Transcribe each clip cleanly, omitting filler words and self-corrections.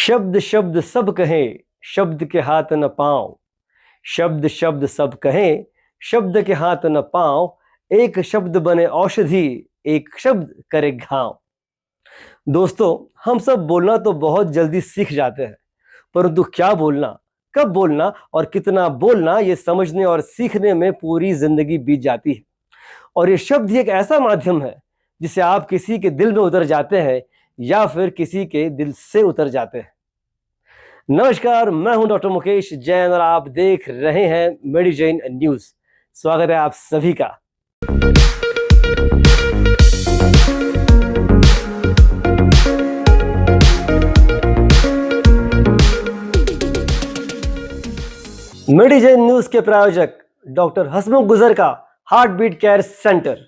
शब्द शब्द सब कहें, शब्द के हाथ न पांव। शब्द शब्द सब कहें, शब्द के हाथ न पांव। एक शब्द बने औषधि, एक शब्द करे घाव। दोस्तों, हम सब बोलना तो बहुत जल्दी सीख जाते हैं, परंतु क्या बोलना, कब बोलना और कितना बोलना, ये समझने और सीखने में पूरी जिंदगी बीत जाती है। और ये शब्द ही एक ऐसा माध्यम है जिसे आप किसी के दिल में उतर जाते हैं या फिर किसी के दिल से उतर जाते हैं। नमस्कार, मैं हूं डॉक्टर मुकेश जैन और आप देख रहे हैं मेडिजैन न्यूज। स्वागत है आप सभी का। मेडिजैन न्यूज के प्रायोजक डॉक्टर हसमुख गुजर का हार्ट बीट केयर सेंटर,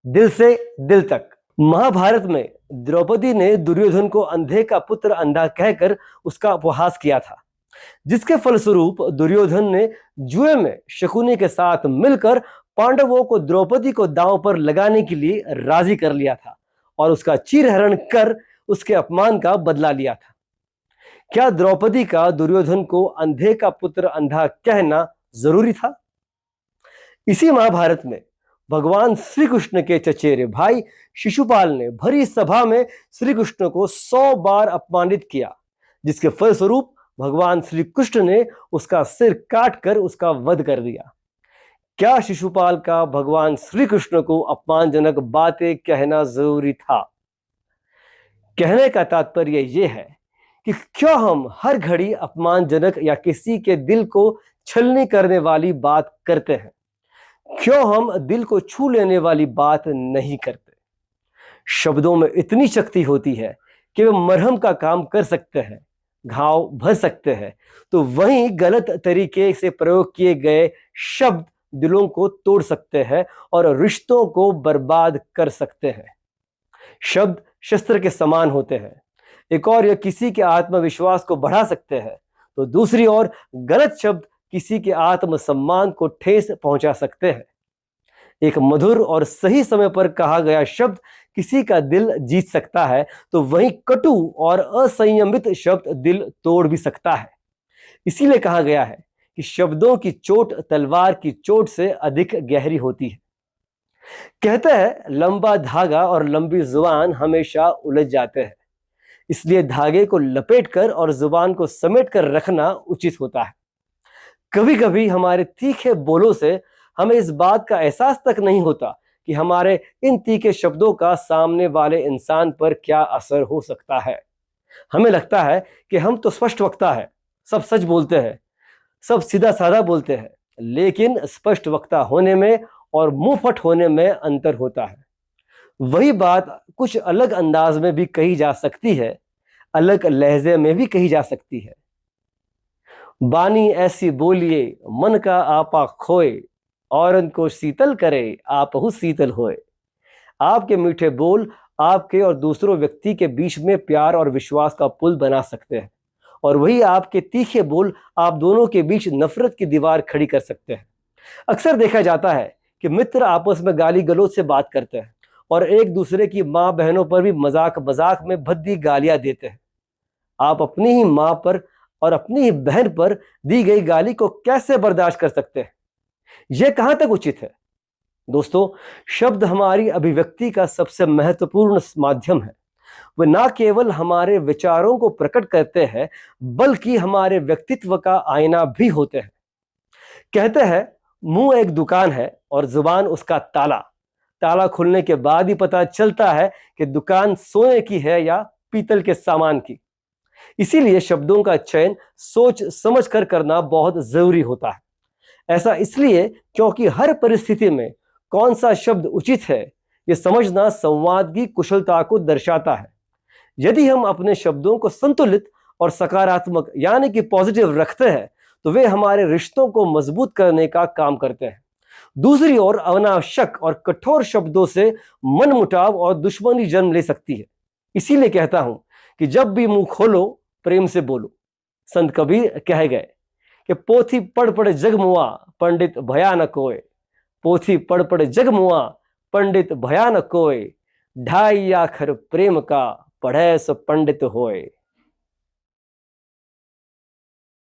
दिल से दिल तक। महाभारत में द्रौपदी ने दुर्योधन को अंधे का पुत्र अंधा कहकर उसका उपहास किया था, जिसके फलस्वरूप दुर्योधन ने जुए में शकुनी के साथ मिलकर पांडवों को द्रौपदी को दांव पर लगाने के लिए राजी कर लिया था और उसका चीरहरण कर उसके अपमान का बदला लिया था। क्या द्रौपदी का दुर्योधन को अंधे का पुत्र अंधा कहना जरूरी था? इसी महाभारत में भगवान श्री कृष्ण के चचेरे भाई शिशुपाल ने भरी सभा में श्री कृष्ण को 100 बार अपमानित किया, जिसके फलस्वरूप भगवान श्री कृष्ण ने उसका सिर काटकर उसका वध कर दिया। क्या शिशुपाल का भगवान श्री कृष्ण को अपमानजनक बातें कहना जरूरी था? कहने का तात्पर्य यह है कि क्यों हम हर घड़ी अपमानजनक या किसी के दिल को छलनी करने वाली बात करते हैं? क्यों हम दिल को छू लेने वाली बात नहीं करते? शब्दों में इतनी शक्ति होती है कि वे मरहम का काम कर सकते हैं, घाव भर सकते हैं, तो वहीं गलत तरीके से प्रयोग किए गए शब्द दिलों को तोड़ सकते हैं और रिश्तों को बर्बाद कर सकते हैं। शब्द शस्त्र के समान होते हैं। एक और यह किसी के आत्मविश्वास को बढ़ा सकते हैं, तो दूसरी ओर गलत शब्द किसी के आत्मसम्मान को ठेस पहुंचा सकते हैं। एक मधुर और सही समय पर कहा गया शब्द किसी का दिल जीत सकता है, तो वहीं कटु और असंयमित शब्द दिल तोड़ भी सकता है। इसीलिए कहा गया है कि शब्दों की चोट तलवार की चोट से अधिक गहरी होती है। कहते हैं लंबा धागा और लंबी जुबान हमेशा उलझ जाते हैं, इसलिए धागे को लपेटकर और जुबान को समेट कर रखना उचित होता है। कभी कभी हमारे तीखे बोलों से हमें इस बात का एहसास तक नहीं होता कि हमारे इन तीखे शब्दों का सामने वाले इंसान पर क्या असर हो सकता है। हमें लगता है कि हम तो स्पष्ट वक्ता है, सब सच बोलते हैं, सब सीधा साधा बोलते हैं, लेकिन स्पष्ट वक्ता होने में और मुंहफट होने में अंतर होता है। वही बात कुछ अलग अंदाज में भी कही जा सकती है, अलग लहजे में भी कही जा सकती है। बानी ऐसी बोलिए मन का आपा खोए, औरन को शीतल करे आपहु शीतल होए। आपके मीठे बोल आपके और दूसरों व्यक्ति के बीच में प्यार और विश्वास का पुल बना सकते हैं, और वही आपके तीखे बोल आप दोनों के बीच नफरत की दीवार खड़ी कर सकते हैं। अक्सर देखा जाता है कि मित्र आपस में गाली गलौज से बात करते हैं और एक दूसरे की माँ बहनों पर भी मजाक मजाक में भद्दी गालियां देते हैं। आप अपनी ही माँ पर और अपनी ही बहन पर दी गई गाली को कैसे बर्दाश्त कर सकते हैं? यह कहां तक उचित है? दोस्तों, शब्द हमारी अभिव्यक्ति का सबसे महत्वपूर्ण माध्यम है। वे न केवल हमारे विचारों को प्रकट करते हैं, बल्कि हमारे व्यक्तित्व का आईना भी होते हैं। कहते हैं मुंह एक दुकान है और जुबान उसका ताला। ताला खुलने के बाद ही पता चलता है कि दुकान सोने की है या पीतल के सामान की। इसीलिए शब्दों का चयन सोच समझ कर करना बहुत जरूरी होता है। ऐसा इसलिए क्योंकि हर परिस्थिति में कौन सा शब्द उचित है, यह समझना संवाद की कुशलता को दर्शाता है। यदि हम अपने शब्दों को संतुलित और सकारात्मक यानी कि पॉजिटिव रखते हैं, तो वे हमारे रिश्तों को मजबूत करने का काम करते हैं। दूसरी ओर अनावश्यक और कठोर शब्दों से मनमुटाव और दुश्मनी जन्म ले सकती है। इसीलिए कहता हूं कि जब भी मुंह खोलो प्रेम से बोलो। संत कबीर कह गए कि पोथी पढ़ पढ़ जग मुआ, पंडित भया न कोय। पोथी पढ़ पढ़ जग मुआ, पंडित भया न कोय। ढाई आखर प्रेम का, पढ़े सो पंडित होए।